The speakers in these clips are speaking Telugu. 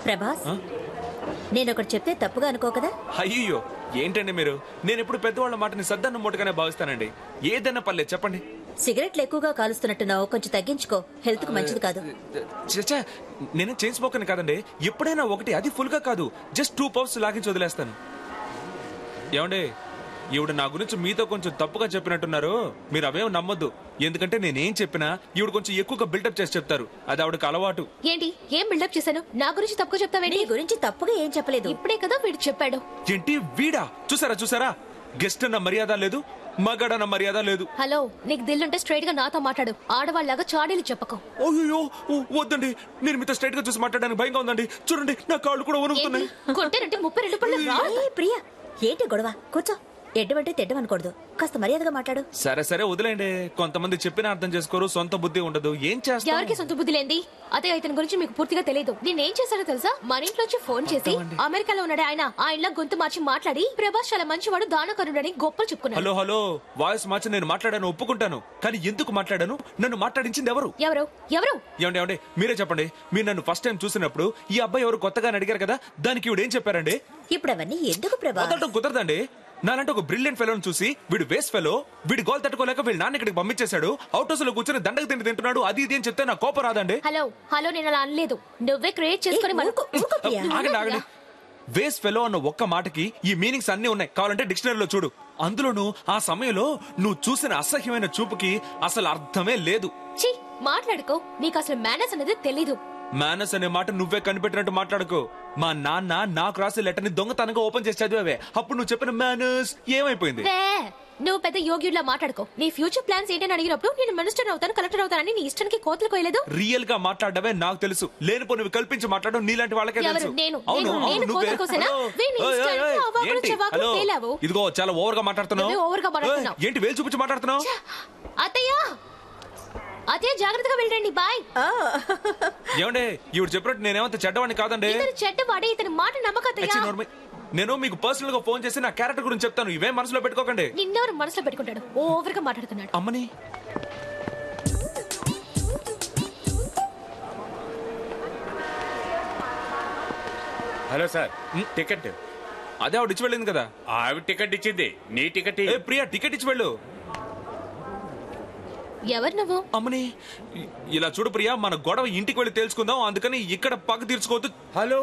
ప్రభాస్, నేను ఒకటి చెప్తే తప్పుగా అనుకో కదా? అయ్యో ఏంటండి మీరు? నేను ఎప్పుడు పెద్దవాళ్ళ మాటని సద్దన్న మూటగానే భావిస్తానండి. ఏదన్నా పర్లేదు చెప్పండి. సిగరెట్లు ఎక్కువగా కాలుస్తున్నట్టున్నావు, కొంచెం తగ్గించుకో. హెల్త్ కు మంచిది కాదు. చచ్చా, నేను చైన్ స్మోకర్ని కాదండి. ఎప్పుడైనా ఒకటి, అది ఫుల్ గా కాదు, జస్ట్ 2 puffs లాగించి వదిలేస్తాను. ఏమండి, ఈవిడ నా గురించి మీతో కొంచెం తప్పుగా చెప్పినట్టున్నారు. మీరు అవేం నమ్మొద్దు. ఎందుకంటే నేనేం చెప్పినా ఈవిడ కొంచెం ఎక్కువగా బిల్డప్ చేసి చెప్తారు. అది ఆవిడకి అలవాటు. ఏంటి, ఏం బిల్డప్ చేశాను? నా గురించి తప్పుగా చెప్తావేంటి? నీ గురించి తప్పుగా ఏం చెప్పలేదు. ఇప్పుడే కదా వీడు చెప్పాడు. ఏంటి వీడా? చూసారా? గెస్ట్ అన్న మర్యాద లేదు, మగాడన్న మర్యాద లేదు. హలో, నీకు దిల్లుంటే స్ట్రైట్ గా నాతో మాట్లాడు. ఆడవాళ్ళగా చాడీలు చెప్పకు. అయ్యో వద్దండి, నేను మీతో స్ట్రైట్ గా చూసి మాట్లాడడానికి భయంగా ఉందండి. చూడండి, నా కాళ్ళు కూడా వణుకుతున్నాయి. కొట్టారంటే 32 పళ్ళు రా. ప్రియా, ఏంటి గొడవ? కూర్చో. ఎడ్డమంటే తెడ్డమనకూడదు. కాస్త మర్యాదగా మాట్లాడు. సరే వదిలేండి. కొంతమంది చెప్పినా అర్థం చేసుకోరు, సొంత బుద్ధి ఉండదు. ఏం చేస్తా? ఎవరికి సొంత బుద్ధి లేంది? అదే ఇతని గురించి మీకు పూర్తిగా తెలియదు. నేనేం చేశాడో తెలుసా? మన ఇంట్లోంచి ఫోన్ చేసి అమెరికాలో ఉన్నాడు ఆయన గొంతు మార్చి మాట్లాడి ప్రభాస్ చాలా మంచివాడు, దానకరుడని గొప్పలు చెప్పుకున్నాడు. హలో, వాయిస్ మార్చి నేను మాట్లాడాను, ఒప్పుకుంటాను. కానీ ఎందుకు మాట్లాడాను? నన్ను మాట్లాడించింది ఎవరు? ఏమండి మీరే చెప్పండి. మీరు నన్ను ఫస్ట్ టైం చూసినప్పుడు ఈ అబ్బాయి ఎవరు కొత్తగా అడిగారు కదా, దానికి వీడు ఏం చెప్పారండి? ఇప్పుడు అవన్నీ ఎందుకు ప్రభాస్? వదలటం కుదరదండి. నాలంటే ఒక బ్రిలియంట్ ఫెలోని చూసి వీడు వేస్ట్ ఫెలో, వీడి గోల్ తట్టుకోలేక వీళ్ళ నాన్న ఇక్కడికి పంపించేశాడు. అవుట్ హౌస్ లో కూర్చొని దండకు తింటున్నాడు, అది ఇది అని చెప్తే నా కోపం రాదండి? హలో నేను అలా అనలేదు. నువ్వే క్రియేట్ చేసుకుని ఆగండి. వేస్ట్ ఫెలో అన్న ఒక్క మాటకి ఈ మీనింగ్స్ అన్ని ఉన్నాయి, కావాలంటే డిక్షనరీలో చూడు. అందులోనూ ఆ సమయంలో నువ్వు చూసిన అసహ్యమైన చూపుకి అసలు అర్థమే లేదు. మాట్లాడుకో, నీకు అసలు మేనర్స్ అనేది తెలీదు. మేనస్ అనే మాట నువ్వే కనిపెట్టినట్టు మాట్లాడుకో. మా నాన్న నాకు రాసే లెటర్ ని దొంగతనంగా ఓపెన్ చేసి చదివావే, అప్పుడు నువ్వు చెప్పిన మేనర్స్ ఏమైపోయింది? నువ్వు పెద్ద యోగ్యుడిలా మాట్లాడుకో. నీ ఫ్యూచర్ ప్లాన్స్ ఏంటని అడిగినప్పుడు నేను మినిస్టర్ అవుతాను, కలెక్టర్ అవుతానని నీ ఇష్టానికి కోతలు కోయలేదు. రియల్ గా మాట్లాడవే నాకు తెలుసు, లేనిపో నువ్వు కల్పించి మాట్లాడడం నీలాంటి వాళ్ళకే తెలుసు. ఇదిగో చాలా ఓవర్ గా మాట్లాడుతున్నావు. ఏంటి వేలు చూపించి మాట్లాడుతున్నావు? అదే జాగ్రత్తగా వెళ్ళండి. బాయ్. ఏమండి, ఇవి చెప్పినట్టు నేనేమంత చెడ్డవాడిని కాదండి. చెడ్డవాడే, ఇతని మాట నమ్మకత్తయ్యా. నేను మీకు పర్సనల్ గా ఫోన్ చేసి నా క్యారెక్టర్ గురించి చెప్తాను, ఇవే మనసులో పెట్టుకోకండి. నిన్నెవరు మనసులో పెట్టుకుంటాడు? ఓవర్ గా మాట్లాడుతున్నాడు. అమ్మని హలో సార్, టికెట్. అదే ఆవిడ ఇచ్చి వెళ్ళింది కదా. ఆవిడ టికెట్ ఇచ్చింది, నీ టికెట్. ప్రియా, టికెట్ ఇచ్చి వెళ్ళు. ఎవరు నువ్వు? అమ్మని ఇలా చూడు ప్రియా, మన గొడవ ఇంటికి వెళ్ళి తేల్చుకుందాం, అందుకని ఇక్కడ పక్క తీర్చుకోవద్దు. హలో,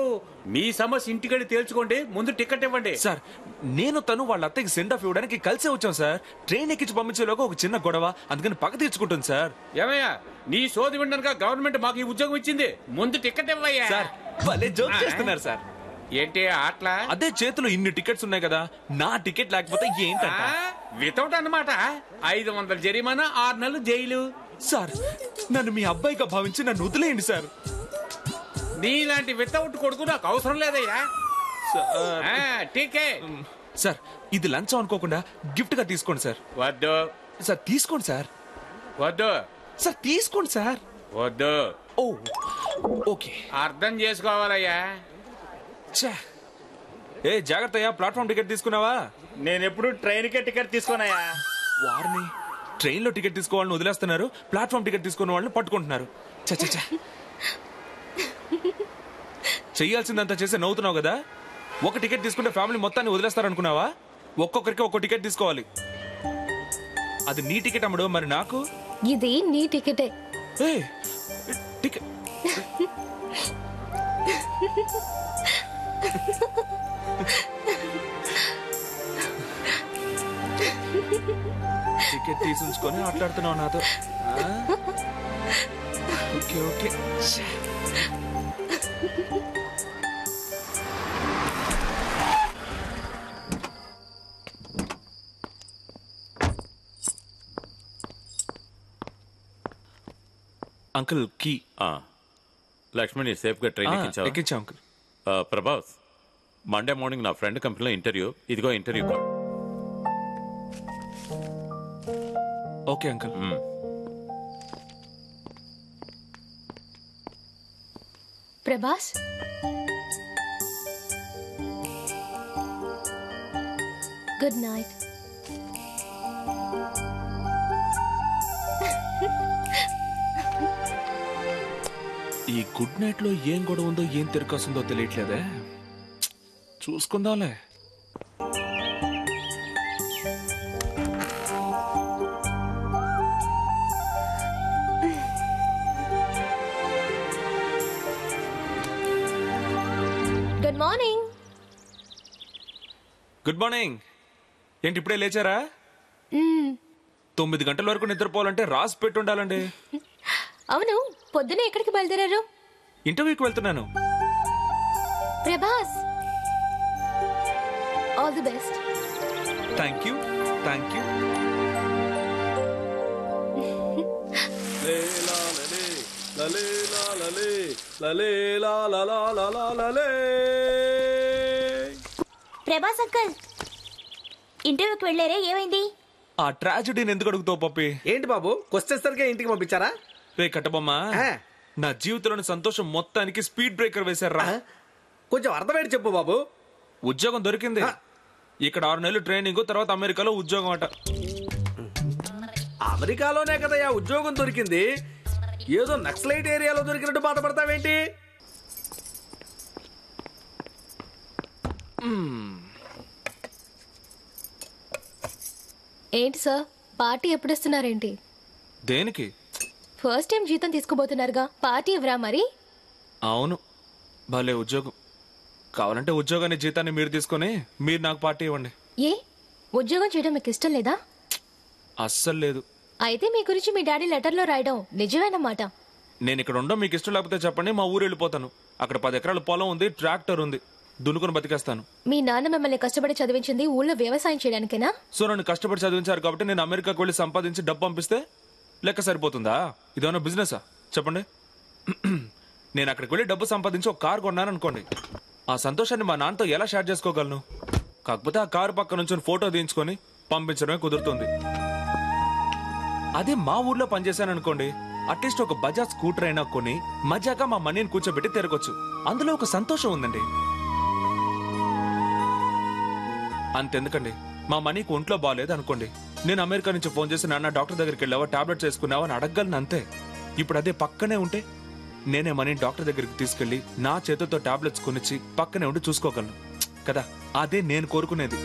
మీ సమస్య ఇంటికి వెళ్ళి తేల్చుకోండి, ముందు టికెట్ ఇవ్వండి. సార్, నేను తను వాళ్ళ అత్తకి సెండ్ ఆఫ్ ఇవ్వడానికి కలిసే వచ్చాం సార్. ట్రైన్ ఎక్కించి పంపించేలోగా ఒక చిన్న గొడవ, అందుకని పక్క తీర్చుకుంటుంది సార్. ఏమయ్యా, నీ సోది వినడానికి గవర్నమెంట్ మాకు ఈ ఉద్యోగం ఇచ్చింది, ముందు టికెట్ ఇవ్వయ్యా. సార్, భలే జోక్ చేస్తున్నారు సార్. ఏంటి అట్లా? అదే చేతిలో ఇన్ని టికెట్స్ ఉన్నాయి కదా, నా టికెట్ లేకపోతే ఏంటంట? వితౌట్ అన్నమాట. 500 జరిమానా, 6 నెలలు జైలు. సార్, నన్ను మీ అబ్బాయిగా భావించి నన్ను వదిలేయండి సార్. నీలాంటి వితౌట్ కొడుకు నాకు అవసరం లేదయ్యా. టీకే సార్, ఇది లంచం అనుకోకుండా గిఫ్ట్ గా తీసుకోండి సార్. వద్దు సార్, తీసుకోండి సార్. వద్దు సార్, తీసుకోండి సార్. వద్దు. ఓ ఓకే, అర్థం చేసుకోవాలయ్యా. జాగ్రత్త, ప్లాట్ఫామ్ టికెట్ తీసుకున్నావా? నేను ఎప్పుడు ట్రైన్ కే టికెట్ తీసుకోనయా. వారిని ట్రైన్ లో టికెట్ తీసుకోవాలని వదిలేస్తున్నారు, ప్లాట్ఫామ్ టికెట్ తీసుకున్న వాళ్ళని పట్టుకుంటున్నారు. చెయ్యాల్సిందంతా చేసి నవ్వుతున్నావు కదా. ఒక టికెట్ తీసుకుంటే ఫ్యామిలీ మొత్తాన్ని వదిలేస్తారనుకున్నావా? ఒక్కొక్కరికి ఒక్కో టికెట్ తీసుకోవాలి. అది నీ టికెట్ అమ్ముడు, మరి నాకు ఇది నీ టికెటే. టికెట్ టికెట్ తీసుకొని మాట్లాడుతున్నావు నాతో. Okay okay. అంకుల్ కీ. లక్ష్మణ్ సేఫ్ గా ట్రైన్ ఎక్కించా అంకుల్. ప్రభాస్, మండే మార్నింగ్ నా ఫ్రెండ్ కంపెనీలో ఇంటర్వ్యూ, ఇదిగో interview card. Okay uncle. Prabhas, good night. ఈ గుడ్ నైట్ లో ఏం గొడవ ఉందో ఏం తిరకాసుందో తెలియట్లేదే. చూసుకుందాంలే. Good morning. Good morning. ఏంటి ఇప్పుడే లేచారా? 9 గంటల వరకు నిద్రపోవాలంటే రాసి పెట్టి ఉండాలండి. అవును, పొద్దునే ఎక్కడికి బయలుదేరారు? ఇంటర్వ్యూకి వెళ్తున్నాను. Prabhas, all the best. Thank you. Thank you. Prabhas uncle ఇంటర్వ్యూకి వెళ్ళారే, ఏమైంది? ఆ ట్రాజడీని ఎందుకు అడుగుతావు పప్పి? ఏంటి బాబు, క్వశ్చన్స్ సరిగ్గా ఇంటికి పంపించారా? రే కట్టబొమ్మా, నా జీవితంలోని సంతోషం మొత్తానికి స్పీడ్ బ్రేకర్ వేశారా. కొంచెం అర్థమయ్యేది చెప్పు బాబు. ఉద్యోగం దొరికింది. ఇక్కడ 6 నెలలు ట్రైనింగ్, తర్వాత అమెరికాలో ఉద్యోగం అట. అమెరికాలోనే కదయ్యా ఉద్యోగం దొరికింది. ఏదో నక్సలైట్ ఏరియాలో దొరికినట్టు బాధపడతావేంటి? ఏంటి సార్, పార్టీ ఎప్పుడు ఇస్తున్నారేంటి? దేనికి? ఫస్ట్ టైం జీతం తీసుకోబోతున్నారుగా, పార్టీ ఇవ్వరా మరి? అవును, భలే ఉద్యోగం. కావాలంటే ఉద్యోగాన్ని జీతాన్ని మీరు తీసుకొని మీరు నాకు పార్టీ ఇవ్వండి. ఏ, ఉద్యోగం చేయడం మీకు ఇష్టం లేదా? అస్సలు లేదు. అయితే మీ గురించి మీ డాడీ లెటర్లో రాయడం నిజమేనమాట. నేను ఇక్కడ ఉండడం మీకు ఇష్టం లేకపోతే చెప్పండి, మా ఊరు వెళ్ళిపోతాను. అక్కడ 10 ఎకరాల పొలం ఉంది, ట్రాక్టర్ ఉంది, దున్నుకుని బతికేస్తాను. మీ నాన్న మిమ్మల్ని కష్టపడి చదివించింది ఊళ్ళో వ్యవసాయం చేయడానికేనా? సో నన్ను కష్టపడి చదివించారు కాబట్టి నేను అమెరికాకు వెళ్ళి సంపాదించి డబ్బు పంపిస్తే లెక్క సరిపోతుందా? ఇదేమన్నా బిజినెసా చెప్పండి? నేను అక్కడికి వెళ్ళి డబ్బు సంపాదించి ఒక కారు కొన్నాను అనుకోండి, ఆ సంతోషాన్ని మా నాన్నతో ఎలా షేర్ చేసుకోగలను? కాకపోతే ఆ కారు పక్క నుంచి ఫోటో తీయించుకొని పంపించడమే కుదురుతుంది. అదే మా ఊర్లో పనిచేశాను అనుకోండి, అట్లీస్ట్ ఒక బజాజ్ స్కూటర్ అయినా కొని మజాగా మా మనీని కూర్చోబెట్టి తిరగొచ్చు. అందులో ఒక సంతోషం ఉందండి. అంతెందుకండి, మా మనీకి ఒంట్లో బాగాలేదు అనుకోండి, నేను అమెరికా నుంచి ఫోన్ చేసి నాన్న డాక్టర్ దగ్గరికి వెళ్ళావా, టాబ్లెట్స్ వేసుకున్నావా అని అడగలను అంతే. ఇప్పుడు అదే పక్కనే ఉంటే నేనే మనీని డాక్టర్ దగ్గరికి తీసుకెళ్లి నా చేతులతో టాబ్లెట్స్ కొనిచ్చి పక్కనే ఉండి చూసుకోగలను కదా. అదే నేను కోరుకునేది.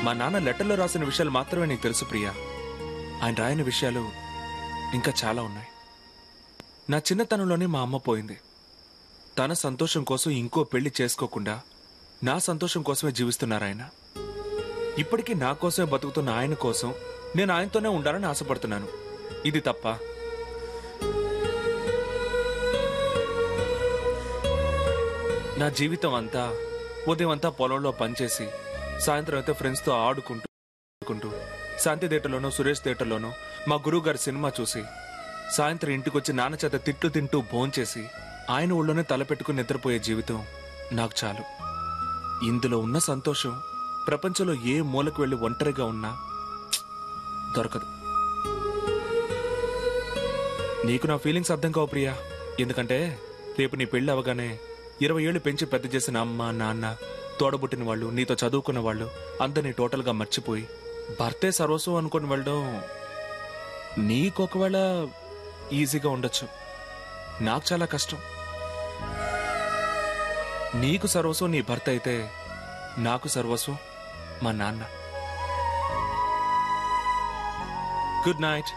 మా నాన్న లెటర్లో రాసిన విషయాలు మాత్రమే నీకు తెలుసు ప్రియా. ఆయన రాయని విషయాలు ఇంకా చాలా ఉన్నాయి. నా చిన్నతనంలోనే మా అమ్మ పోయింది. తన సంతోషం కోసం ఇంకో పెళ్లి చేసుకోకుండా నా సంతోషం కోసమే జీవిస్తున్నారు ఆయన. ఇప్పటికీ నా కోసమే బతుకుతున్న ఆయన కోసం నేను ఆయనతోనే ఉండాలని ఆశపడుతున్నాను. ఇది తప్ప? నా జీవితం అంతా ఉదయం అంతా పొలంలో పనిచేసి సాయంత్రం అయితే ఫ్రెండ్స్తో ఆడుకుంటూ శాంతి థియేటర్లోనూ సురేష్ థియేటర్లోనూ మా గురువు గారి సినిమా చూసి సాయంత్రం ఇంటికి వచ్చి నాన్న చేత తిట్లు తింటూ భోంచేసి ఆయన ఊళ్ళోనే తలపెట్టుకుని నిద్రపోయే జీవితం నాకు చాలు. ఇందులో ఉన్న సంతోషం ప్రపంచంలో ఏ మూలకు వెళ్ళి ఒంటరిగా ఉన్నా దొరకదు. నీకు నా ఫీలింగ్స్ అర్థం కావు ప్రియా. ఎందుకంటే రేపు నీ పెళ్లి అవగానే 20 ఏళ్లు పెంచి పెద్ద చేసిన అమ్మ నాన్న, తోడబుట్టిన వాళ్ళు, నీతో చదువుకున్న వాళ్ళు అందరినీ టోటల్గా మర్చిపోయి భర్తే సర్వస్వం అనుకుని వెళ్ళడం నీకొకవేళ ఈజీగా ఉండొచ్చు, నాకు చాలా కష్టం. నీకు సర్వస్వం నీ భర్త అయితే నాకు సర్వస్వం మా నాన్న. Good night.